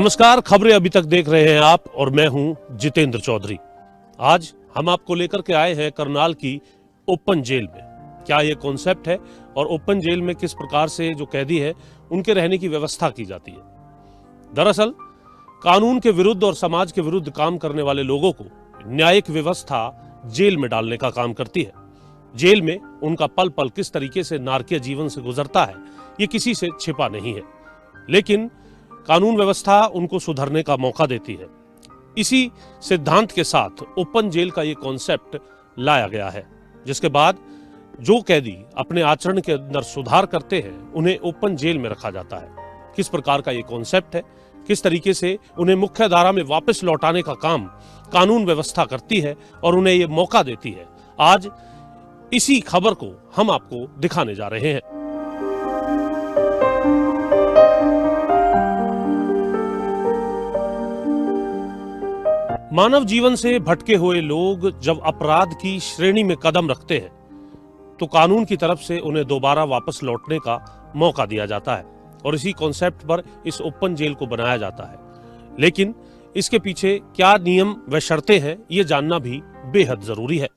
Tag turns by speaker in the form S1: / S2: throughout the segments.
S1: नमस्कार, खबरें अभी तक देख रहे हैं आप और मैं हूं जितेंद्र चौधरी। आज हम आपको लेकर के आए हैं करनाल की ओपन जेल में। क्या ये कॉन्सेप्ट है और ओपन जेल में किस प्रकार से जो कैदी है उनके रहने की व्यवस्था की जाती है। दरअसल कानून के विरुद्ध और समाज के विरुद्ध काम करने वाले लोगों को न्यायिक व्यवस्था जेल में डालने का काम करती है। जेल में उनका पल पल किस तरीके से नारकीय जीवन से गुजरता है ये किसी से छिपा नहीं है, लेकिन कानून व्यवस्था उनको सुधरने का मौका देती है। इसी सिद्धांत के साथ ओपन जेल का ये कॉन्सेप्ट लाया गया है, जिसके बाद जो कैदी अपने आचरण के अंदर सुधार करते हैं उन्हें ओपन जेल में रखा जाता है। किस प्रकार का ये कॉन्सेप्ट है, किस तरीके से उन्हें मुख्य धारा में वापस लौटाने का काम कानून व्यवस्था करती है और उन्हें ये मौका देती है, आज इसी खबर को हम आपको दिखाने जा रहे हैं। मानव जीवन से भटके हुए लोग जब अपराध की श्रेणी में कदम रखते हैं तो कानून की तरफ से उन्हें दोबारा वापस लौटने का मौका दिया जाता है और इसी कॉन्सेप्ट पर इस ओपन जेल को बनाया जाता है। लेकिन इसके पीछे क्या नियम व शर्तें हैं ये जानना भी बेहद जरूरी है।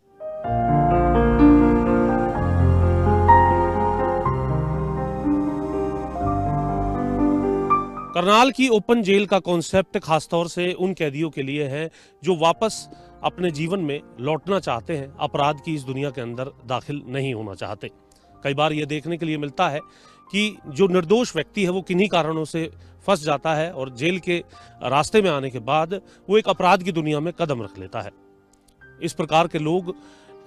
S1: करनाल की ओपन जेल का कॉन्सेप्ट खासतौर से उन कैदियों के लिए है जो वापस अपने जीवन में लौटना चाहते हैं, अपराध की इस दुनिया के अंदर दाखिल नहीं होना चाहते। कई बार ये देखने के लिए मिलता है कि जो निर्दोष व्यक्ति है वो किन्हीं कारणों से फंस जाता है और जेल के रास्ते में आने के बाद वो एक अपराध की दुनिया में कदम रख लेता है। इस प्रकार के लोग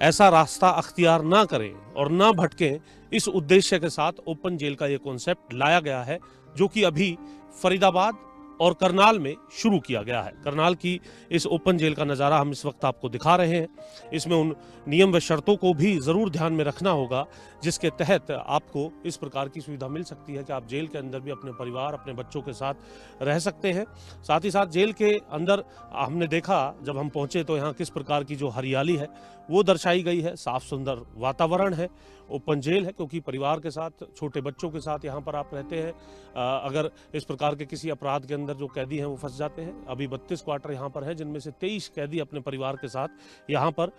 S1: ऐसा रास्ता अख्तियार ना करें और ना भटकें, इस उद्देश्य के साथ ओपन जेल का ये कॉन्सेप्ट लाया गया है, जो कि अभी फरीदाबाद और करनाल में शुरू किया गया है। करनाल की इस ओपन जेल का नज़ारा हम इस वक्त आपको दिखा रहे हैं। इसमें उन नियम व शर्तों को भी ज़रूर ध्यान में रखना होगा जिसके तहत आपको इस प्रकार की सुविधा मिल सकती है कि आप जेल के अंदर भी अपने परिवार, अपने बच्चों के साथ रह सकते हैं। साथ ही साथ जेल के अंदर हमने देखा, जब हम पहुँचे तो यहाँ किस प्रकार की जो हरियाली है वो दर्शाई गई है, साफ सुंदर वातावरण है। ओपन जेल है क्योंकि परिवार के साथ, छोटे बच्चों के साथ यहाँ पर आप रहते हैं। अगर इस प्रकार के किसी अपराध के अंदर जो कैदी हैं वो फंस जाते हैं। अभी 32 क्वार्टर यहाँ पर हैं, जिनमें से 23 कैदी अपने परिवार के साथ यहाँ पर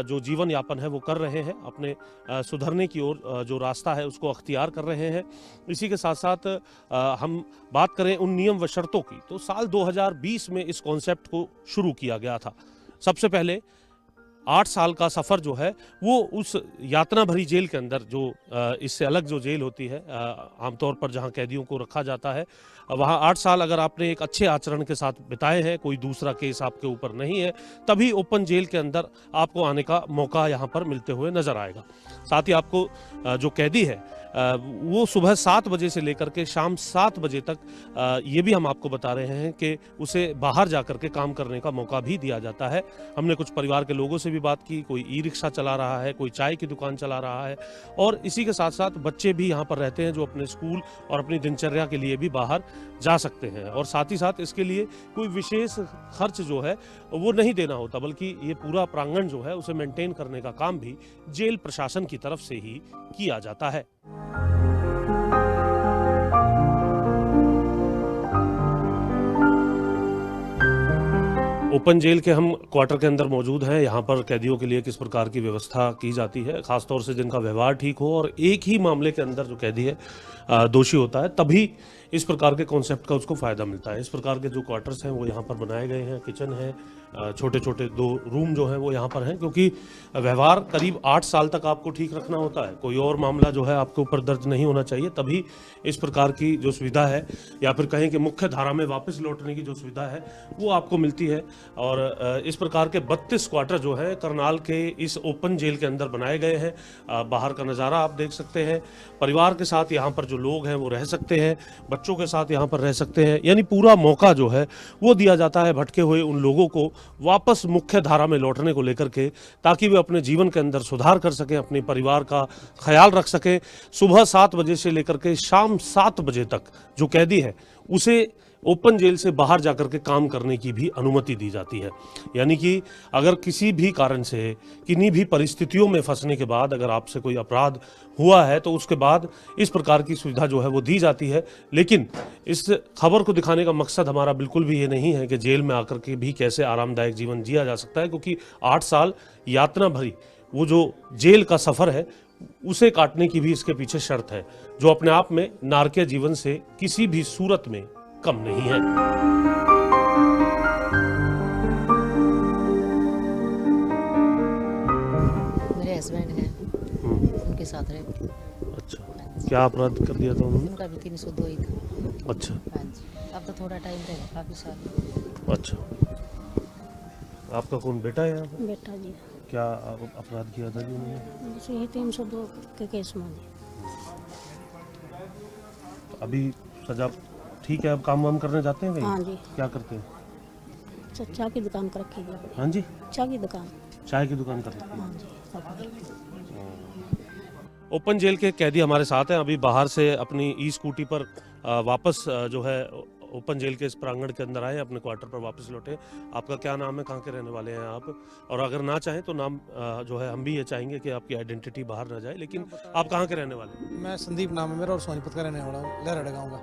S1: जो जीवन यापन है वो कर रहे हैं, अपने सुधरने की ओर जो रास्ता है उसको अख्तियार कर रहे हैं। इसी के साथ साथ हम बात करें उन नियम व शर्तों की, तो साल 2020 में इस कॉन्सेप्ट को शुरू किया गया था। सबसे पहले 8 साल का सफ़र जो है वो उस यातना भरी जेल के अंदर, जो इससे अलग जो जेल होती है आमतौर पर जहां कैदियों को रखा जाता है, वहां 8 साल अगर आपने एक अच्छे आचरण के साथ बिताए हैं, कोई दूसरा केस आपके ऊपर नहीं है, तभी ओपन जेल के अंदर आपको आने का मौका यहां पर मिलते हुए नजर आएगा। साथ ही आपको जो कैदी है वो सुबह 7 बजे से लेकर के शाम 7 बजे तक ये भी हम आपको बता रहे हैं कि उसे बाहर जाकर के काम करने का मौका भी दिया जाता है। हमने कुछ परिवार के लोगों से भी बात की, कोई ई रिक्शा चला रहा है, कोई चाय की दुकान चला रहा है, और इसी के साथ साथ बच्चे भी यहाँ पर रहते हैं जो अपने स्कूल और अपनी दिनचर्या के लिए भी बाहर जा सकते हैं। और साथ ही साथ इसके लिए कोई विशेष खर्च जो है वो नहीं देना होता, बल्कि ये पूरा प्रांगण जो है उसे मेंटेन करने का काम भी जेल प्रशासन की तरफ से ही किया जाता है। ओपन जेल के हम क्वार्टर के अंदर मौजूद हैं। यहाँ पर कैदियों के लिए किस प्रकार की व्यवस्था की जाती है, खासतौर से जिनका व्यवहार ठीक हो और एक ही मामले के अंदर जो कैदी है दोषी होता है, तभी इस प्रकार के कॉन्सेप्ट का उसको फ़ायदा मिलता है। इस प्रकार के जो क्वार्टर्स हैं वो यहाँ पर बनाए गए हैं, किचन है, छोटे छोटे 2 रूम जो हैं वो यहाँ पर हैं, क्योंकि व्यवहार करीब 8 साल तक आपको ठीक रखना होता है। कोई और मामला जो है आपके ऊपर दर्ज नहीं होना चाहिए, तभी इस प्रकार की जो सुविधा है, या फिर कहें कि मुख्य धारा में वापस लौटने की जो सुविधा है वो आपको मिलती है। और इस प्रकार के 32 क्वार्टर जो है करनाल के इस ओपन जेल के अंदर बनाए गए हैं। बाहर का नज़ारा आप देख सकते हैं। परिवार के साथ यहाँ पर जो लोग हैं वो रह सकते हैं, बच्चों के साथ यहाँ पर रह सकते हैं, यानी पूरा मौका जो है वो दिया जाता है भटके हुए उन लोगों को वापस मुख्य धारा में लौटने को लेकर के, ताकि वे अपने जीवन के अंदर सुधार कर सकें, अपने परिवार का ख्याल रख सकें। सुबह 7 बजे से लेकर के शाम 7 बजे तक जो कैदी है उसे ओपन जेल से बाहर जाकर के काम करने की भी अनुमति दी जाती है। यानी कि अगर किसी भी कारण से, किन्हीं भी परिस्थितियों में फंसने के बाद अगर आपसे कोई अपराध हुआ है तो उसके बाद इस प्रकार की सुविधा जो है वो दी जाती है। लेकिन इस खबर को दिखाने का मकसद हमारा बिल्कुल भी ये नहीं है कि जेल में आकर के भी कैसे आरामदायक जीवन जिया जा सकता है, क्योंकि 8 साल यातना भरी वो जो जेल का सफ़र है उसे काटने की भी इसके पीछे शर्त है, जो अपने आप में नारकीय जीवन से किसी भी सूरत में कम नहीं है।
S2: मेरे हस्बैंड हैं, उनके साथ रहती हूँ।
S1: अच्छा, क्या अपराध कर दिया था उन्होंने?
S2: उनका भी 302 ही था।
S1: अच्छा
S2: हाँ जी, अब तो थोड़ा टाइम रहेगा, काफ़ी साल।
S1: अच्छा, आपका कौन बेटा है यहाँ पे?
S3: बेटा जी
S1: क्या अपराध किया था जी उन्होंने?
S3: बस यही 302 के केस में जी।
S1: अभी सजा ठीक है, अब काम वाम करने जाते हैं कहीं?
S3: हाँ जी,
S1: क्या करते हैं?
S3: चाय की दुकान कर रखी है।
S1: हाँ जी,
S3: चाय की दुकान।
S1: चाय की दुकान कर रखी है।
S3: हाँ जी, सब।
S1: ओपन जेल के कैदी हमारे साथ हैं। अभी बाहर से अपनी ई स्कूटी पर वापस जो है ओपन जेल के इस प्रांगण के अंदर आए, अपने क्वार्टर पर वापस लौटे। आपका क्या नाम है, कहाँ के रहने वाले हैं आप? और अगर ना चाहें तो नाम जो है हम भी ये चाहेंगे कि आपकी आइडेंटिटी बाहर ना जाए, लेकिन आप कहाँ के रहने वाले हैं?
S4: मैं संदीप नाम है मेरा और सोनीपत का रहने वाला हूँ, लहराड़ा गाँव का।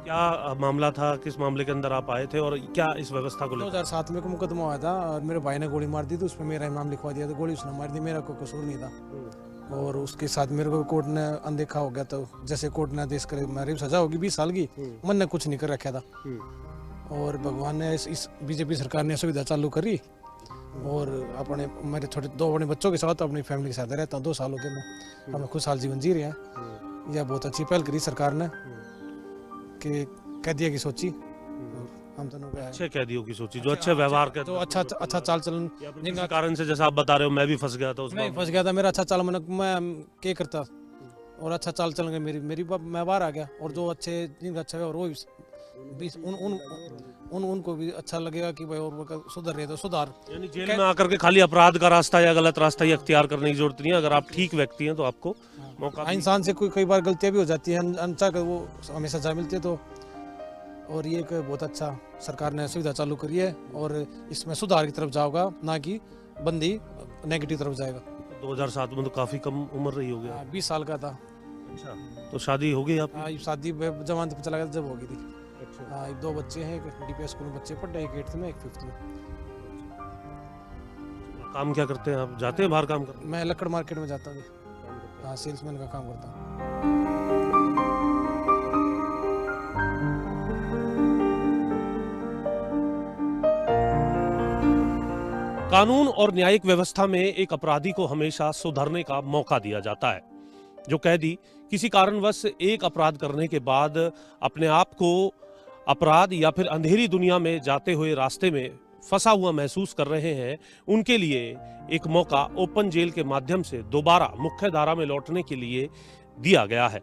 S1: क्या मामला था, किस मामले के अंदर आप आए थे और क्या इस व्यवस्था को लेकर?
S4: 2007 में को मुकदमा हुआ था और मेरे भाई ने गोली मार दी, तो उसमें मेरा नाम लिखवा दिया था। गोली उसने मार दी, मेरा कोई कसूर नहीं था। और उसके साथ मेरे को कोर्ट ने अनदेखा हो गया, तो जैसे कोर्ट ने आदेश करे मेरी सजा होगी 20 साल की, मन ने कुछ नहीं कर रखा था। और भगवान ने इस बीजेपी सरकार ने सुविधा चालू करी और अपने मेरे छोटे 2 अपने बच्चों के साथ अपनी फैमिली के साथ रहता हूँ। 2 साल हो गए मैं हमें खुशहाल जीवन जी रहे हैं। यह बहुत अच्छी पहल करी सरकार ने कि कैदियों की सोची, हम दोनों का
S1: अच्छे कैदियों की सोची, जो अच्छे व्यवहार के,
S4: तो अच्छा चाल चलन
S1: जिनका कारण से जैसा आप बता रहे हो मैं भी फंस गया था
S4: मैं
S1: उसमें।
S4: फंस गया था। मेरा अच्छा चाल मैं क्या करता और अच्छा चाल चलन के मैं बाहर आ गया। और जो अच्छे जिनका अच्छा व्यवहार वो भी उनको भी अच्छा लगेगा कि भाई और वो सुधर रहे तो सुधार।
S1: यानी जेल में आकर के खाली अपराध का रास्ता या गलत रास्ता ही अख्तियार करने की जरूरत नहीं है। अगर आप ठीक व्यक्ति हैं तो आपको मौका
S4: इंसान से कई बार गलतियां भी हो जाती हैं, अनचाह कर वो हमें सजा मिलती है। तो और ये एक बहुत अच्छा सरकार ने सुविधा चालू करी है और इसमें सुधार की तरफ जाओगा, ना कि बंदी नेगेटिव तरफ जाएगा।
S1: 2007 में तो काफी कम उम्र रही हो गया।
S4: 20 साल का था।
S1: अच्छा, तो शादी हो गई आपकी?
S4: हाँ, शादी जवान पे चला गया था जब होगी थी।
S1: अच्छा।
S4: हाँ, 2 बच्चे हैं, एक डीपीएस स्कूल में बच्चे पढ़ रहे, एक 8th में, एक 5th में।
S1: काम क्या करते हैं आप? जाते हैं बाहर काम करने?
S4: मैं लक्कड़ मार्केट में जाता हूँ। हाँ, सेल्समैन का काम करता हूँ।
S1: कानून और न्यायिक व्यवस्था में एक अपराधी को हमेशा सुधरने का मौका दिया जाता है। जो कैदी किसी कारणवश एक अपराध करने के बाद अपने आप को अपराध या फिर अंधेरी दुनिया में जाते हुए रास्ते में फंसा हुआ महसूस कर रहे हैं, उनके लिए एक मौका ओपन जेल के माध्यम से दोबारा मुख्य धारा में लौटने के लिए दिया गया है।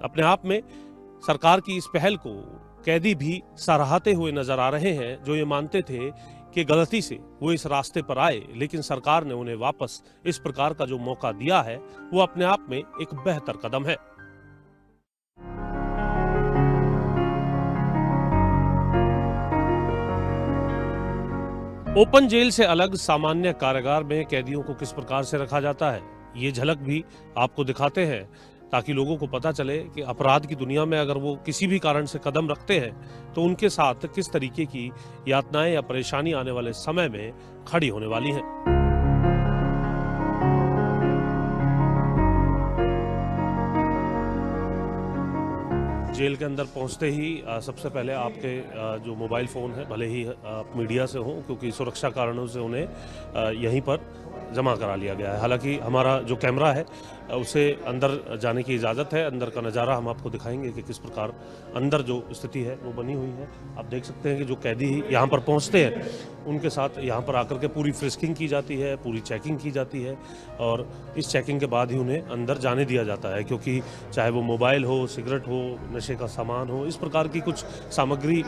S1: अपने आप में सरकार की इस पहल को कैदी भी सराहते हुए नजर आ रहे हैं, जो ये मानते थे कि गलती से वो इस रास्ते पर आए, लेकिन सरकार ने उन्हें वापस इस प्रकार का जो मौका दिया है वो अपने आप में एक बेहतर कदम है। ओपन जेल से अलग सामान्य कारागार में कैदियों को किस प्रकार से रखा जाता है, ये झलक भी आपको दिखाते हैं, ताकि लोगों को पता चले कि अपराध की दुनिया में अगर वो किसी भी कारण से कदम रखते हैं तो उनके साथ किस तरीके की यातनाएं या परेशानी आने वाले समय में खड़ी होने वाली हैं। जेल के अंदर पहुंचते ही सबसे पहले आपके जो मोबाइल फ़ोन है, भले ही आप मीडिया से हों, क्योंकि सुरक्षा कारणों से उन्हें यहीं पर जमा करा लिया गया है। हालांकि हमारा जो कैमरा है उसे अंदर जाने की इजाज़त है। अंदर का नज़ारा हम आपको दिखाएंगे कि किस प्रकार अंदर जो स्थिति है वो बनी हुई है। आप देख सकते हैं कि जो कैदी यहाँ पर पहुँचते हैं उनके साथ यहाँ पर आकर के पूरी फ्रिस्किंग की जाती है, पूरी चेकिंग की जाती है और इस चेकिंग के बाद ही उन्हें अंदर जाने दिया जाता है, क्योंकि चाहे वो मोबाइल हो, सिगरेट हो, नशे का सामान हो, इस प्रकार की कुछ सामग्री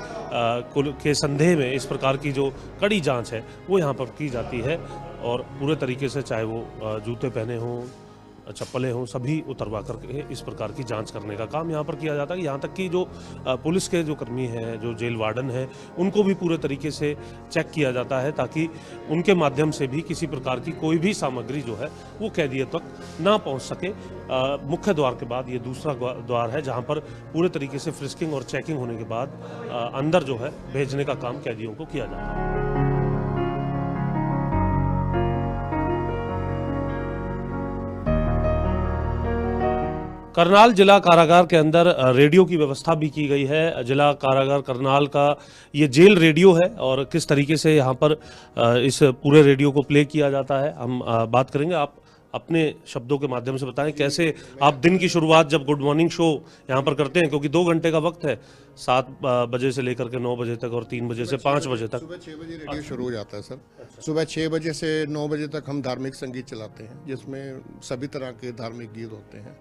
S1: के संदेह में इस प्रकार की जो कड़ी जाँच है वो यहाँ पर की जाती है। और पूरे तरीके से, चाहे वो जूते पहने हों, चप्पलें हों, सभी उतरवा करके इस प्रकार की जांच करने का काम यहाँ पर किया जाता है। यहाँ तक कि जो पुलिस के जो कर्मी हैं, जो जेल वार्डन हैं, उनको भी पूरे तरीके से चेक किया जाता है ताकि उनके माध्यम से भी किसी प्रकार की कोई भी सामग्री जो है वो कैदियों तक ना पहुँच सके। मुख्य द्वार के बाद ये दूसरा द्वार है जहाँ पर पूरे तरीके से फ्रिस्किंग और चेकिंग होने के बाद अंदर जो है भेजने का काम कैदियों को किया जाता है। करनाल जिला कारागार के अंदर रेडियो की व्यवस्था भी की गई है। जिला कारागार करनाल का ये जेल रेडियो है और किस तरीके से यहाँ पर इस पूरे रेडियो को प्ले किया जाता है हम बात करेंगे। आप अपने शब्दों के माध्यम से बताएं कैसे आप दिन की शुरुआत जब गुड मॉर्निंग शो यहाँ पर करते हैं, क्योंकि 2 घंटे का वक्त है, 7 बजे से लेकर के 9 बजे तक और 3 बजे से 5 बजे तक।
S5: सुबह 6 बजे रेडियो शुरू हो जाता है सर। सुबह 6 बजे से 9 बजे तक हम धार्मिक संगीत चलाते हैं जिसमें सभी तरह के धार्मिक गीत होते हैं।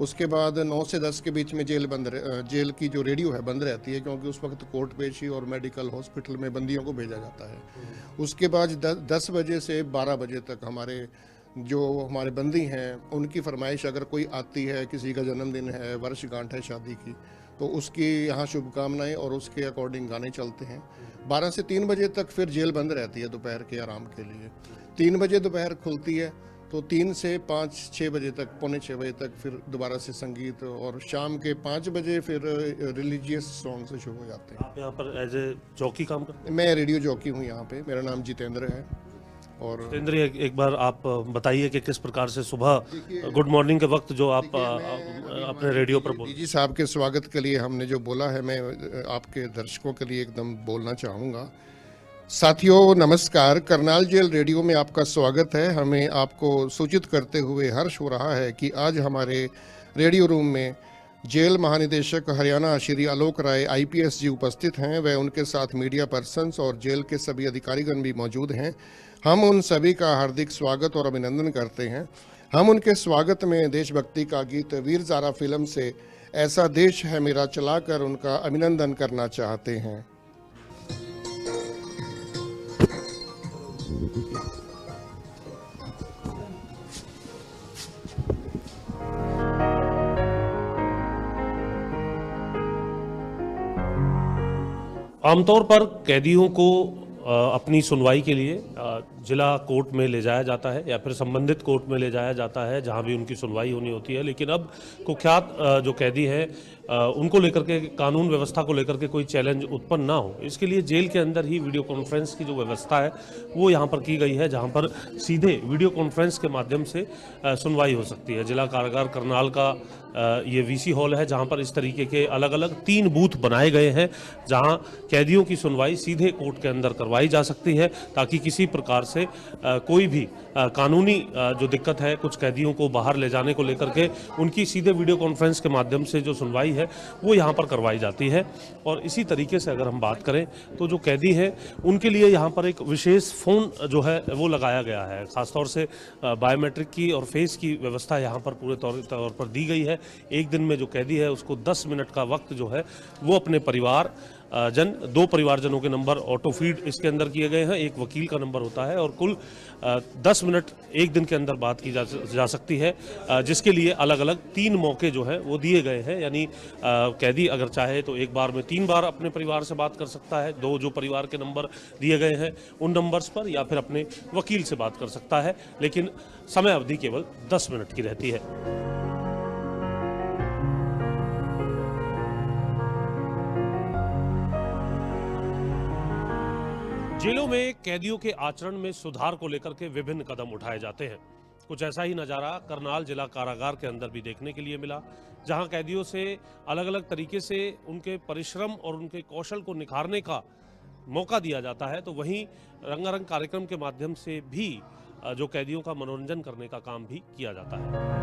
S5: उसके बाद 9 से 10 के बीच में जेल की जो रेडियो है बंद रहती है, क्योंकि उस वक्त कोर्ट पेशी और मेडिकल हॉस्पिटल में बंदियों को भेजा जाता है। उसके बाद 10 बजे से 12 बजे तक हमारे बंदी हैं उनकी फरमाइश अगर कोई आती है, किसी का जन्मदिन है, वर्षगांठ है शादी की, तो उसकी यहाँ शुभकामनाएं और उसके अकॉर्डिंग गाने चलते हैं। 12 से 3 बजे तक फिर जेल बंद रहती है दोपहर के आराम के लिए। 3 बजे दोपहर खुलती है, तो 3 से 5-6 बजे तक, पौने 6 बजे तक फिर दोबारा से संगीत, और शाम के 5 बजे फिर रिलीजियस सॉन्ग से शुरू हो जाते हैं।
S1: आप यहाँ पर एज ए जॉकी काम करते हैं?
S5: मैं रेडियो जॉकी हूँ यहाँ पे। मेरा नाम जितेंद्र है। और
S1: जितेंद्र, एक बार आप बताइए कि किस प्रकार से सुबह गुड मॉर्निंग के वक्त जो आप अपने रेडियो पर बोल।
S5: डीजी साहब के स्वागत के लिए हमने जो बोला है, मैं आपके दर्शकों के लिए एकदम बोलना चाहूँगा। साथियों नमस्कार, करनाल जेल रेडियो में आपका स्वागत है। हमें आपको सूचित करते हुए हर्ष हो रहा है कि आज हमारे रेडियो रूम में जेल महानिदेशक हरियाणा श्री आलोक राय IPS जी उपस्थित हैं। वह उनके साथ मीडिया पर्सन्स और जेल के सभी अधिकारीगण भी मौजूद हैं। हम उन सभी का हार्दिक स्वागत और अभिनंदन करते हैं। हम उनके स्वागत में देशभक्ति का गीत वीर ज़ारा फिल्म से ऐसा देश है मेरा चलाकर उनका अभिनंदन करना चाहते हैं।
S1: आमतौर पर कैदियों को अपनी सुनवाई के लिए जिला कोर्ट में ले जाया जाता है या फिर संबंधित कोर्ट में ले जाया जाता है जहां भी उनकी सुनवाई होनी होती है। लेकिन अब कुख्यात जो कैदी हैं उनको लेकर के, कानून व्यवस्था को लेकर के कोई चैलेंज उत्पन्न ना हो, इसके लिए जेल के अंदर ही वीडियो कॉन्फ्रेंस की जो व्यवस्था है वो यहाँ पर की गई है, जहाँ पर सीधे वीडियो कॉन्फ्रेंस के माध्यम से सुनवाई हो सकती है। जिला कारागार करनाल का ये VC हॉल है जहाँ पर इस तरीके के अलग अलग 3 बूथ बनाए गए हैं जहाँ कैदियों की सुनवाई सीधे कोर्ट के अंदर करवाई जा सकती है, ताकि किसी प्रकार से कोई भी कानूनी जो दिक्कत है कुछ कैदियों को बाहर ले जाने को लेकर के, उनकी सीधे वीडियो कॉन्फ्रेंस के माध्यम से जो सुनवाई है वो यहाँ पर करवाई जाती है। और इसी तरीके से अगर हम बात करें तो जो कैदी हैं उनके लिए यहाँ पर एक विशेष फ़ोन जो है वो लगाया गया है। ख़ासतौर से बायोमेट्रिक की और फेस की व्यवस्था यहाँ पर पूरे तौर पर दी गई है। एक दिन में जो कैदी है उसको 10 मिनट का वक्त जो है वो अपने परिवार 2 परिवारजनों के नंबर ऑटो फीड इसके अंदर किए गए हैं, एक वकील का नंबर होता है और कुल 10 मिनट एक दिन के अंदर बात की जा सकती है, जिसके लिए अलग अलग 3 मौके जो है वो दिए गए हैं। यानी कैदी अगर चाहे तो एक बार में 3 बार अपने परिवार से बात कर सकता है, 2 जो परिवार के नंबर दिए गए हैं उन नंबर्स पर, या फिर अपने वकील से बात कर सकता है, लेकिन समय अवधि केवल 10 मिनट की रहती है। जेलों में कैदियों के आचरण में सुधार को लेकर के विभिन्न कदम उठाए जाते हैं। कुछ ऐसा ही नज़ारा करनाल जिला कारागार के अंदर भी देखने के लिए मिला, जहां कैदियों से अलग अलग तरीके से उनके परिश्रम और उनके कौशल को निखारने का मौका दिया जाता है, तो वहीं रंगारंग कार्यक्रम के माध्यम से भी जो कैदियों का मनोरंजन करने का काम भी किया जाता है।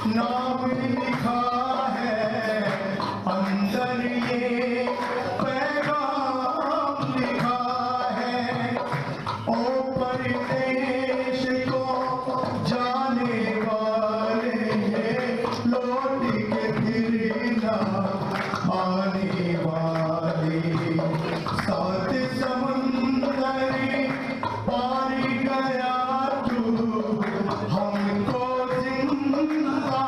S6: नाम लिखा है अंदर ये पैगाम लिखा है। ओ परदेश को जाने वाले लौट के फिर ना आने वाले। सात समुंदर पार गया तू हमको जिंदा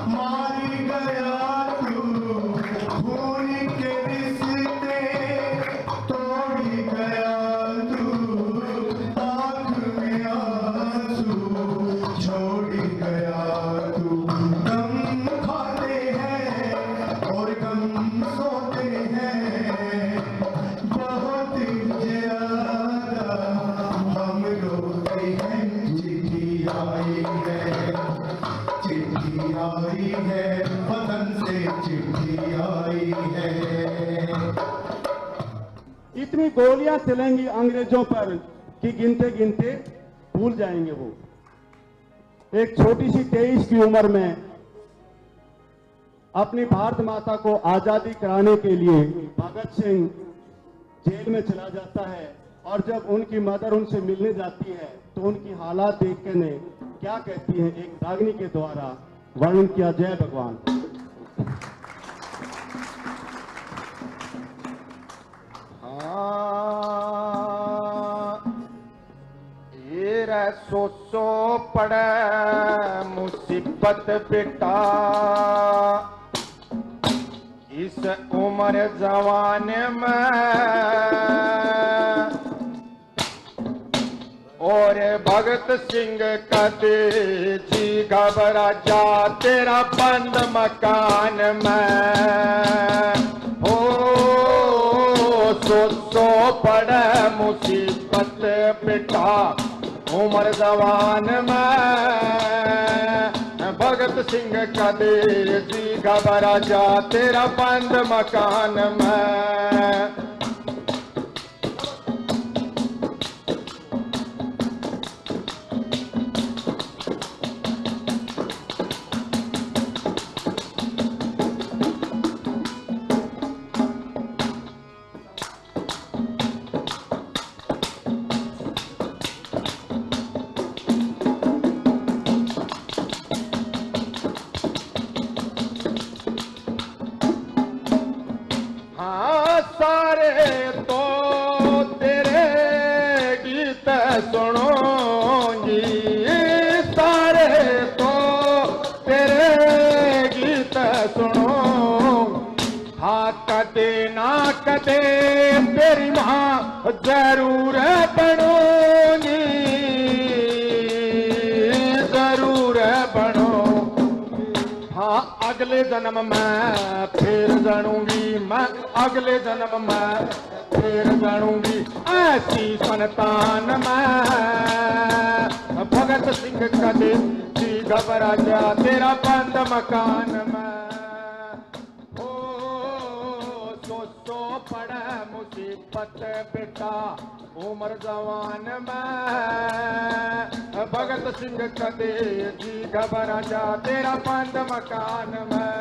S6: मार गया तू। खून के रिश्ते तोड़ गया तू आँख में आंसू छोड़ गया तू। गम खाते हैं और गम सोते हैं बहुत ज्यादा हम रोते हैं। चिट्ठी आई है, चिट्ठी आई है, वतन से चिट्ठी आई है।
S7: इतनी गोलियां चलेंगी अंग्रेजों पर कि गिनते गिनते भूल जाएंगे वो। एक छोटी सी 23 की उम्र में अपनी भारत माता को आजादी कराने के लिए भगत सिंह जेल में चला जाता है। और जब उनकी मदर उनसे मिलने जाती है तो उनकी हालात देख के ने क्या कहती है, एक रागनी के द्वारा वर्णन किया। जय भगवान।
S6: ये सोचो पड़े मुसीबत बेटा इस उम्र जवाने में। और भगत सिंह कहते जी घबरा जा तेरा बंद मकान में। हो सोचो पड़े मुसीबत बेटा उम्र जवान में। भगत सिंह कहते जी घबरा जा तेरा बंद मकान में। सारे तो तेरे गीत सुनूंगी, सारे तो तेरे गीत सुनूंगी। हाँ कदे ना कदे तेरी माँ जरूर बनूंगी, जरूर बनूंगी। हाँ अगले जन्म में फिर जानूंगी, मैं अगले जन्म में फिर जानूंगी ऐसी संतान में। भगत सिंह कदे जी घबरा जा तेरा बंद मकान में। ओ सोचो पड़े मुसीबत बेटा उम्र जवान में। भगत सिंह कदे जी घबरा जा तेरा बंद मकान में।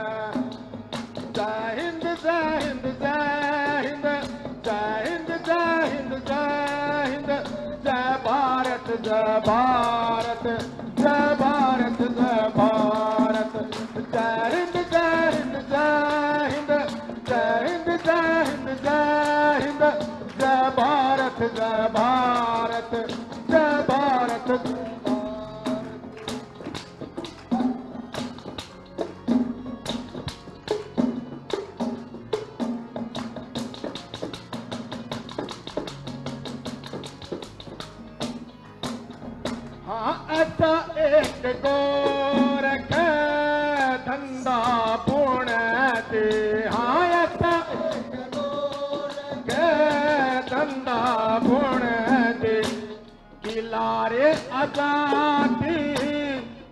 S6: जय हिंद जय हिंद जय हिंद, जय हिंद जय हिंद जय हिंद, जय भारत जय भारत, जय भारत जय भारत। जय हिंद जय हिंद जय हिंद, जय हिंद जय हिंद जय हिंद, जय भारत जय भारत, जय भारत। हाँ ऐसा एक गोरख धंधा पुण्य दे। हाँ ऐसा एक गोरख धंधा पुण्य दे। किलारे आजादी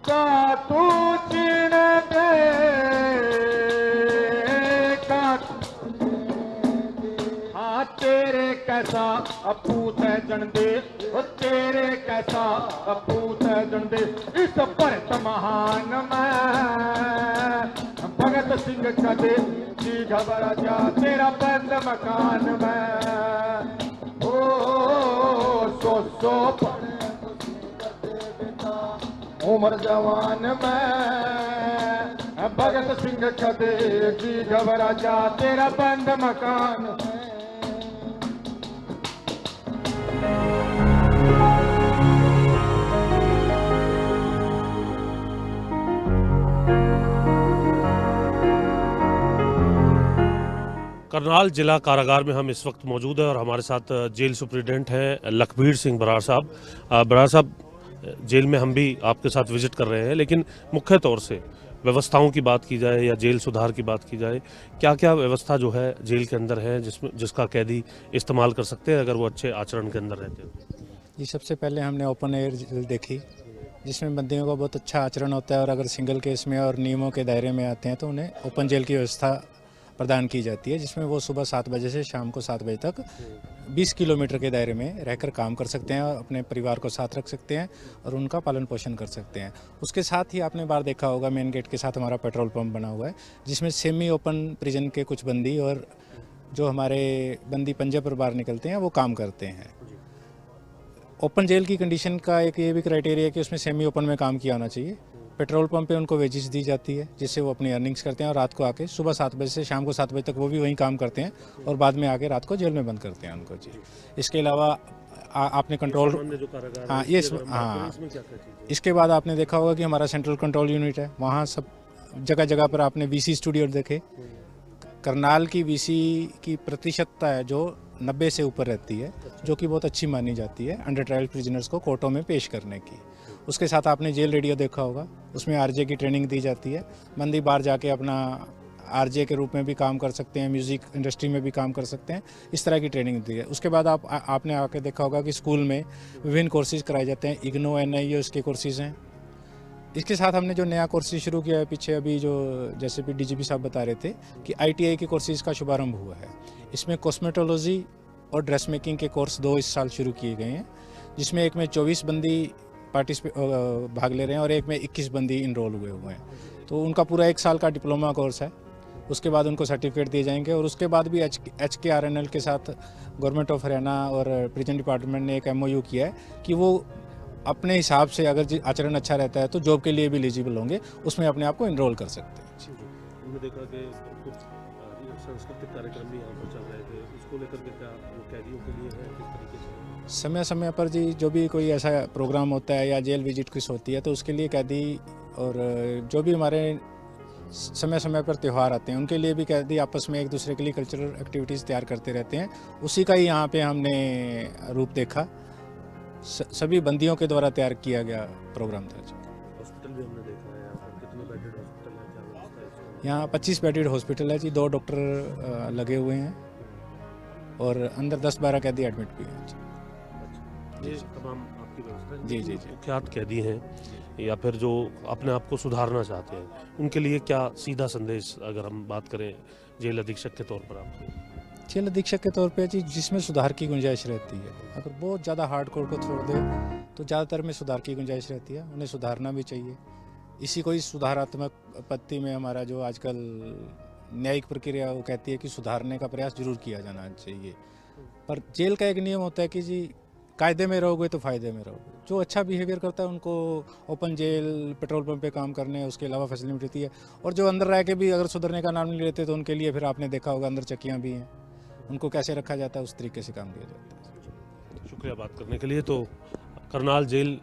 S6: का तू चिन दे, का हाँ तेरे कैसा अपूत है जनदे, ओ तेरे कैसा अपूत है जनदे। इस परत महान में भगत सिंह कदे जी घबरा जा, तेरा बंद मकान में। सो उम्र जवान में भगत सिंह कदे जी घबरा जा, तेरा बंद मकान।
S1: करनाल जिला कारागार में हम इस वक्त मौजूद हैं और हमारे साथ जेल सुप्रिटेंडेंट हैं लखबीर सिंह बराड़ साहब। बराड़ साहब, जेल में हम भी आपके साथ विजिट कर रहे हैं, लेकिन मुख्य तौर से व्यवस्थाओं की बात की जाए या जेल सुधार की बात की जाए, क्या क्या व्यवस्था जो है जेल के अंदर है जिसका कैदी इस्तेमाल कर सकते हैं अगर वो अच्छे आचरण के अंदर रहते हैं?
S8: जी, सबसे पहले हमने ओपन एयर जेल देखी, जिसमें बंदियों का बहुत अच्छा आचरण होता है और अगर सिंगल केस में और नियमों के दायरे में आते हैं तो उन्हें ओपन जेल की व्यवस्था प्रदान की जाती है, जिसमें वो सुबह 7 बजे से शाम को 7 बजे तक 20 किलोमीटर के दायरे में रहकर काम कर सकते हैं और अपने परिवार को साथ रख सकते हैं और उनका पालन पोषण कर सकते हैं। उसके साथ ही आपने बार देखा होगा, मेन गेट के साथ हमारा पेट्रोल पंप बना हुआ है, जिसमें सेमी ओपन प्रिजन के कुछ बंदी और जो हमारे बंदी पंजे पर बाहर निकलते हैं वो काम करते हैं। ओपन जेल की कंडीशन का एक ये भी क्राइटेरिया है कि उसमें सेमी ओपन में काम किया होना चाहिए। पेट्रोल पंप पे उनको वेजेस दी जाती है, जिससे वो अपनी अर्निंग्स करते हैं और रात को आके सुबह 7 बजे से शाम को 7 बजे तक वो भी वहीं काम करते हैं और बाद में आके रात को जेल में बंद करते हैं उनको। जी, इसके अलावा आपने कंट्रोल, हाँ ये, हाँ इसके बाद आपने देखा होगा कि हमारा सेंट्रल कंट्रोल यूनिट है, वहाँ सब जगह जगह पर आपने वीसी स्टूडियो देखे। करनाल की वीसी की प्रतिशतता है जो 90 से ऊपर रहती है, जो कि बहुत अच्छी मानी जाती है अंडर ट्रायल प्रिजनर्स को कोर्टों में पेश करने की। उसके साथ आपने जेल रेडियो देखा होगा, उसमें आरजे की ट्रेनिंग दी जाती है। बंदी बाहर जाके अपना आरजे के रूप में भी काम कर सकते हैं, म्यूज़िक इंडस्ट्री में भी काम कर सकते हैं, इस तरह की ट्रेनिंग दी है। उसके बाद आपने आके देखा होगा कि स्कूल में विभिन्न कोर्सेज कराए जाते हैं, इग्नो NIO इसके कोर्सेज हैं। इसके साथ हमने जो नया कोर्सेज शुरू किया है पीछे, अभी जो जैसे भी DGP साहब बता रहे थे कि ITI के कोर्सेज का शुभारंभ हुआ है। इसमें कॉस्मेटोलॉजी और ड्रेस मेकिंग के कोर्स 2 इस साल शुरू किए गए हैं, जिसमें एक में 24 बंदी भाग ले रहे हैं और एक में 21 बंदी इनरोल हुए हैं। तो उनका पूरा 1 साल का डिप्लोमा कोर्स है। उसके बाद उनको सर्टिफिकेट दिए जाएंगे और उसके बाद भी HKRNL के साथ गवर्नमेंट ऑफ हरियाणा और प्रिजन डिपार्टमेंट ने एक MOU किया है कि वो अपने हिसाब से अगर आचरण अच्छा रहता है तो जॉब के लिए भी एलिजिबल होंगे, उसमें अपने आप को इनरोल कर सकते हैं।
S1: हमने देखा कि कुछ सांस्कृतिक कार्यक्रम भी यहाँ पर चल रहे थे, उसको लेकर के क्या वो कैदियों के लिए है, किस तरीके से?
S8: समय समय पर जी जो भी कोई ऐसा प्रोग्राम होता है या जेल विजिट कुछ होती है तो उसके लिए कैदी और जो भी हमारे समय समय पर त्यौहार आते हैं उनके लिए भी कैदी आपस में एक दूसरे के लिए कल्चरल एक्टिविटीज़ तैयार करते रहते हैं। उसी का ही यहाँ पे हमने रूप देखा, सभी बंदियों के द्वारा तैयार किया गया प्रोग्राम था।
S1: हॉस्पिटल भी हमने देखा है, यहाँ पर कितने बेडेड हॉस्पिटल है, क्या व्यवस्था है इसमें?
S8: यहाँ 25 बेडेड हॉस्पिटल है जी, 2 डॉक्टर लगे हुए हैं और अंदर 10-12 कैदी एडमिट भी हैं।
S1: ये तमाम आपकी व्यवस्था है?
S8: जी।
S1: कुख्यात कैदी हैं या फिर जो अपने आप को सुधारना चाहते हैं, उनके लिए क्या सीधा संदेश अगर हम बात करें जेल अधीक्षक के तौर पर आपके?
S8: जेल अधीक्षक के तौर पे जी जिसमें सुधार की गुंजाइश रहती है, अगर बहुत ज़्यादा हार्डकोर को छोड़ दे तो ज़्यादातर में सुधार की गुंजाइश रहती है, उन्हें सुधारना भी चाहिए। इसी को ही सुधारात्मक पद्धति में हमारा जो आजकल न्यायिक प्रक्रिया वो कहती है कि सुधारने का प्रयास जरूर किया जाना चाहिए। पर जेल का एक नियम होता है कि जी कायदे में रहोगे तो फ़ायदे में रहोगे। जो अच्छा बिहेवियर करता है उनको ओपन जेल, पेट्रोल पंप पे काम करने, उसके अलावा फैसिलिटी मिलती है। और जो अंदर रह के भी अगर सुधरने का नाम नहीं लेते तो उनके लिए फिर आपने देखा होगा अंदर चक्कियाँ भी हैं, उनको कैसे रखा जाता है उस तरीके से काम किया जाता है।
S1: शुक्रिया बात करने के लिए। तो करनाल जेल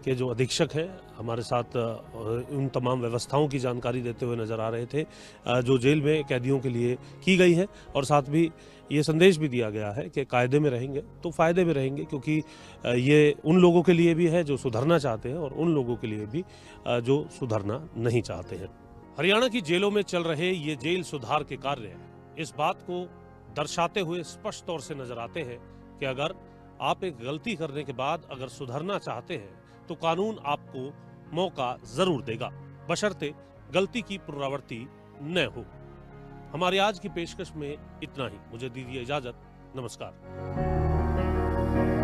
S1: के जो अधीक्षक हैं हमारे साथ उन तमाम व्यवस्थाओं की जानकारी देते हुए नज़र आ रहे थे जो जेल में कैदियों के लिए की गई है, और साथ भी ये संदेश भी दिया गया है कि कायदे में रहेंगे तो फ़ायदे में रहेंगे, क्योंकि ये उन लोगों के लिए भी है जो सुधरना चाहते हैं और उन लोगों के लिए भी जो सुधरना नहीं चाहते हैं। हरियाणा की जेलों में चल रहे ये जेल सुधार के कार्य इस बात को दर्शाते हुए स्पष्ट तौर से नजर आते हैं कि अगर आप एक गलती करने के बाद अगर सुधरना चाहते हैं तो कानून आपको मौका जरूर देगा, बशर्ते गलती की पुनरावृत्ति न हो। हमारी आज की पेशकश में इतना ही। मुझे दीजिए इजाजत। नमस्कार। है।